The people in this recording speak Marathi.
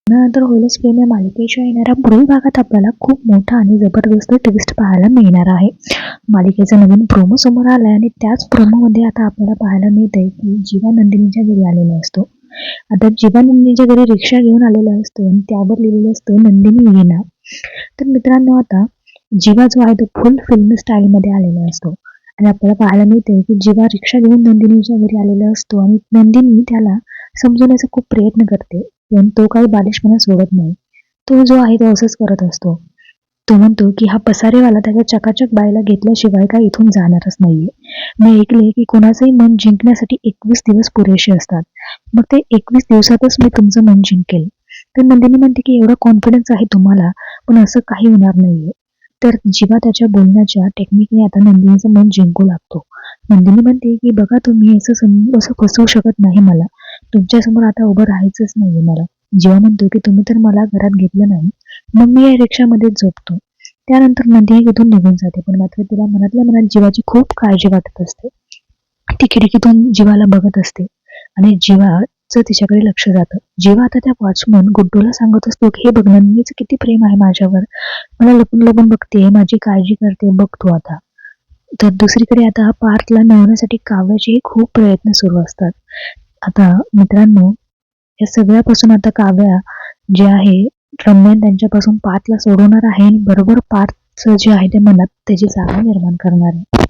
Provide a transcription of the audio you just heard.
नंतर होईलच प्रेम या मालिकेच्या येणाऱ्या पुढील भागात आपल्याला खूप मोठा आणि जबरदस्त ट्विस्ट पाहायला मिळणार आहे. मालिकेचा नवीन प्रोमो समोर आलाय आणि त्याच प्रोमोमध्ये आता आपल्याला पाहायला मिळतंय की जीवा नंदिनीच्या घरी आलेला असतो. आता जीवा नंदिनीच्या घरी रिक्षा घेऊन आलेला असतो आणि त्यावर लिहिलेलं असतं नंदिनी येणार. तर मित्रांनो, आता जीवा जो आहे तो फुल फिल्म स्टाईलमध्ये आलेला असतो आणि आपल्याला पाहायला मिळते की जीवा रिक्षा घेऊन नंदिनीच्या घरी आलेला असतो आणि नंदिनी त्याला समजवण्याचा खूप प्रयत्न करते, पण तो काही बालिशपणा सोडत नाही. तो जो आहे तो असंच करत असतो. तो म्हणतो की हा पसारेवाला त्याच्या चकाचक बाईला घेतल्याशिवाय काय इथून जाणारच नाहीये. मी ऐकले की कोणाचंही मन जिंकण्यासाठी 21 दिवस पुरेसे असतात. मग ते 21 दिवसातच मी तुमचं मन जिंकेल. तर नंदिनी म्हणते की एवढा कॉन्फिडन्स आहे तुम्हाला, पण असं काही होणार नाहीये. तर जीवा त्याच्या बोलण्याच्या टेक्निकने आता नंदिनीचं मन जिंकू लागतो. नंदिनी म्हणते की बघा, तुम्ही असं फसवू शकत नाही मला. तुमच्यासमोर आता उभं राहायचंच नाहीये मला. जीवा म्हणतो की तुम्ही तर मला घरात घेतलं नाही, मग मी या रिक्षामध्येच झोपतो. त्यानंतर नंदिनी तिथून निघून जाते, पण मात्र तिला मनातल्या मनात जीवाची खूप काळजी वाटत असते. ती खिडकीतून जीवाला बघत असते आणि जीवाचं तिच्याकडे लक्ष जातं. जेव्हा आता त्या वॉचमन गुड्डूला सांगत असतो की हे बघ, नंदिनीचं किती प्रेम आहे माझ्यावर, मला लपून लपून बघते, माझी काळजी करते, बघ तू आता. तर दुसरीकडे आता पार्थला मिळवण्यासाठी काव्याचेही खूप प्रयत्न सुरू असतात. आता मित्रांनो, या सगळ्यापासून आता काव्या जे आहे, रम्या त्यांच्यापासून पार्थला सोडवणार आहे आणि बरोबर पार्थचं जे आहे ते मनात त्याची जागा निर्माण करणार आहे.